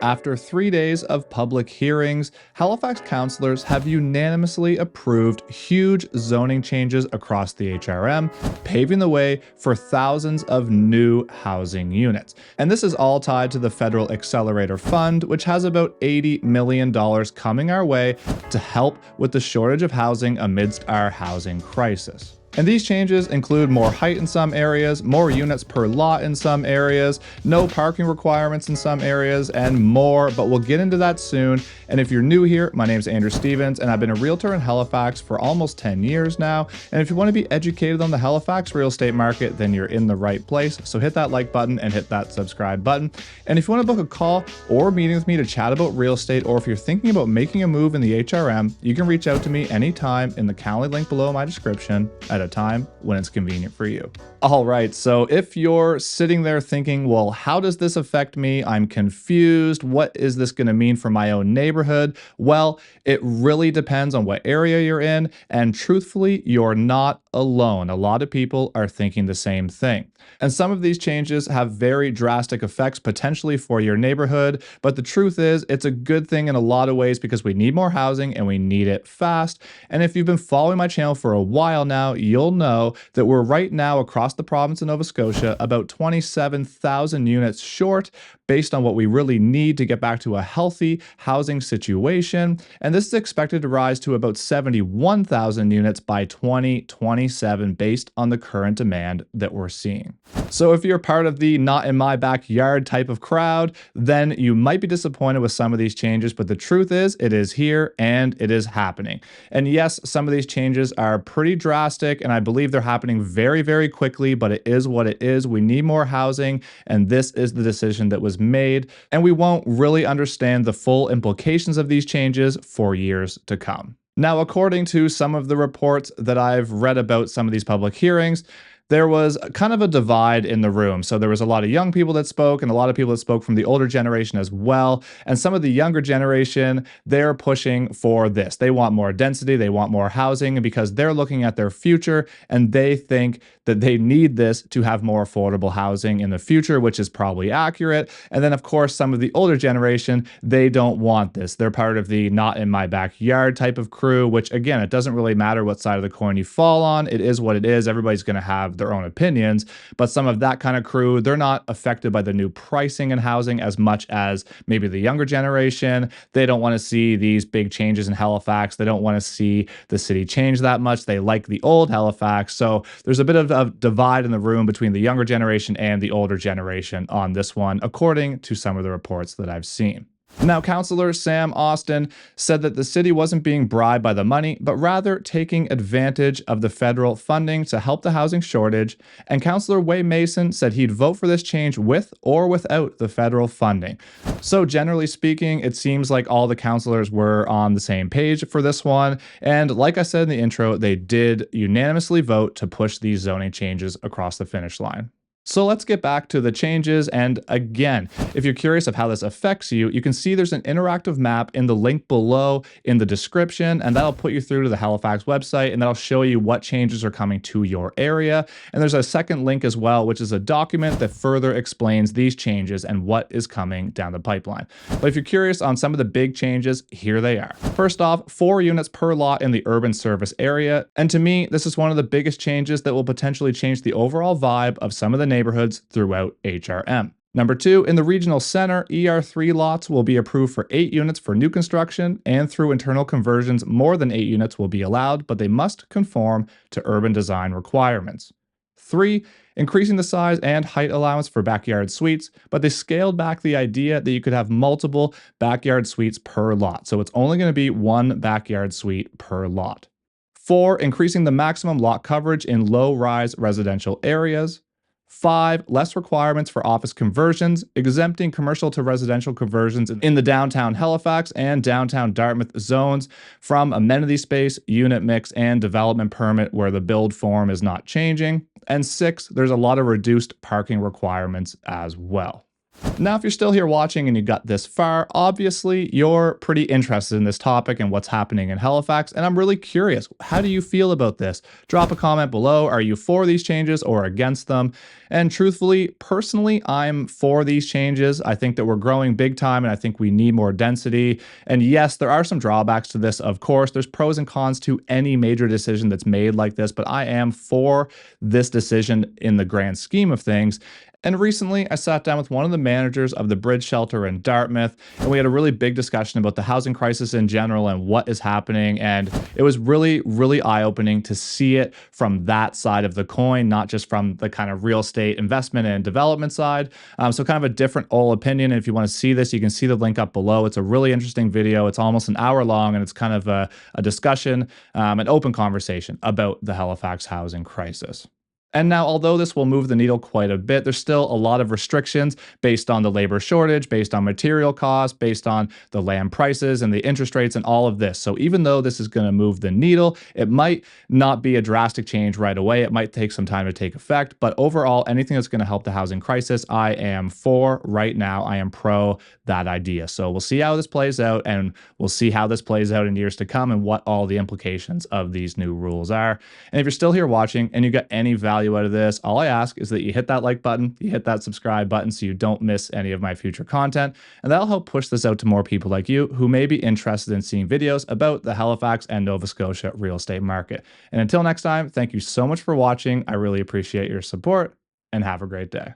After 3 days of public hearings, Halifax councillors have unanimously approved huge zoning changes across the HRM, paving the way for thousands of new housing units. And this is all tied to the Federal Accelerator Fund, which has about $80 million coming our way to help with the shortage of housing amidst our housing crisis. And these changes include more height in some areas, more units per lot in some areas, no parking requirements in some areas, and more, but we'll get into that soon. And if you're new here, my name is Andrew Stephens, and I've been a realtor in Halifax for almost 10 years now. And if you want to be educated on the Halifax real estate market, then you're in the right place. So hit that like button and hit that subscribe button. And if you want to book a call or a meeting with me to chat about real estate, or if you're thinking about making a move in the HRM, you can reach out to me anytime in the Calendly link below my description at a time when it's convenient for you. All right, so if you're sitting there thinking, well, how does this affect me? I'm confused. What is this going to mean for my own neighborhood? Well, it really depends on what area you're in, and truthfully, you're not alone. A lot of people are thinking the same thing. And some of these changes have very drastic effects potentially for your neighborhood, but the truth is it's a good thing in a lot of ways because we need more housing and we need it fast. And if you've been following my channel for a while now, you'll know that we're right now across the province of Nova Scotia about 27,000 units short based on what we really need to get back to a healthy housing situation. And this is expected to rise to about 71,000 units by 2027 based on the current demand that we're seeing. So if you're part of the not in my backyard type of crowd, then you might be disappointed with some of these changes, but the truth is it is here and it is happening. And yes, some of these changes are pretty drastic and I believe they're happening very, very quickly, but it is what it is. We need more housing and this is the decision that was made, and we won't really understand the full implications of these changes for years to come. Now, according to some of the reports that I've read about some of these public hearings, there was kind of a divide in the room. So there was a lot of young people that spoke and a lot of people that spoke from the older generation as well. And some of the younger generation, they're pushing for this. They want more density, they want more housing because they're looking at their future and they think that they need this to have more affordable housing in the future, which is probably accurate. And then of course, some of the older generation, they don't want this. They're part of the not in my backyard type of crew, which again, it doesn't really matter what side of the coin you fall on. It is what it is. Everybody's going to have their own opinions, but some of that kind of crew, they're not affected by the new pricing in housing as much as maybe the younger generation. They don't want to see these big changes in Halifax. They don't want to see the city change that much. They like the old Halifax. So there's a bit of a divide in the room between the younger generation and the older generation on this one, according to some of the reports that I've seen. Now, Councillor Sam Austin said that the city wasn't being bribed by the money, but rather taking advantage of the federal funding to help the housing shortage. And Councillor Wei Mason said he'd vote for this change with or without the federal funding. So generally speaking, it seems like all the councillors were on the same page for this one. And like I said in the intro, they did unanimously vote to push these zoning changes across the finish line. So let's get back to the changes, and again, if you're curious of how this affects you, you can see there's an interactive map in the link below in the description, and that'll put you through to the Halifax website, and that'll show you what changes are coming to your area. And there's a second link as well, which is a document that further explains these changes and what is coming down the pipeline. But if you're curious on some of the big changes, here they are. First off, 4 units per lot in the urban service area, and to me, this is one of the biggest changes that will potentially change the overall vibe of some of the neighborhoods throughout HRM. Number 2, in the regional center, ER3 lots will be approved for 8 units for new construction, and through internal conversions, more than 8 units will be allowed, but they must conform to urban design requirements. 3, increasing the size and height allowance for backyard suites, but they scaled back the idea that you could have multiple backyard suites per lot. So it's only going to be 1 backyard suite per lot. 4, increasing the maximum lot coverage in low-rise residential areas. 5, less requirements for office conversions, exempting commercial to residential conversions in the downtown Halifax and downtown Dartmouth zones from amenity space, unit mix, and development permit where the build form is not changing. And 6, there's a lot of reduced parking requirements as well. Now, if you're still here watching and you got this far, obviously you're pretty interested in this topic and what's happening in Halifax, and I'm really curious. How do you feel about this? Drop a comment below. Are you for these changes or against them? And truthfully, personally, I'm for these changes. I think that we're growing big time and I think we need more density. And yes, there are some drawbacks to this, of course. There's pros and cons to any major decision that's made like this, but I am for this decision in the grand scheme of things. And recently, I sat down with one of the managers of the Bridge Shelter in Dartmouth, and we had a really big discussion about the housing crisis in general and what is happening. And it was really, really eye-opening to see it from that side of the coin, not just from the kind of real estate investment and development side. So kind of a different whole opinion. And if you want to see this, you can see the link up below. It's a really interesting video. It's almost an hour long, and it's kind of a discussion, an open conversation about the Halifax housing crisis. And now, although this will move the needle quite a bit, there's still a lot of restrictions based on the labor shortage, based on material costs, based on the land prices and the interest rates and all of this. So even though this is going to move the needle, it might not be a drastic change right away. It might take some time to take effect. But overall, anything that's going to help the housing crisis, I am for right now. I am pro that idea. So we'll see how this plays out, and we'll see how this plays out in years to come and what all the implications of these new rules are. And if you're still here watching and you got any value out of this, all I ask is that you hit that like button, you hit that subscribe button so you don't miss any of my future content, and that'll help push this out to more people like you who may be interested in seeing videos about the Halifax and Nova Scotia real estate market. And until next time, thank you so much for watching. I really appreciate your support, and have a great day.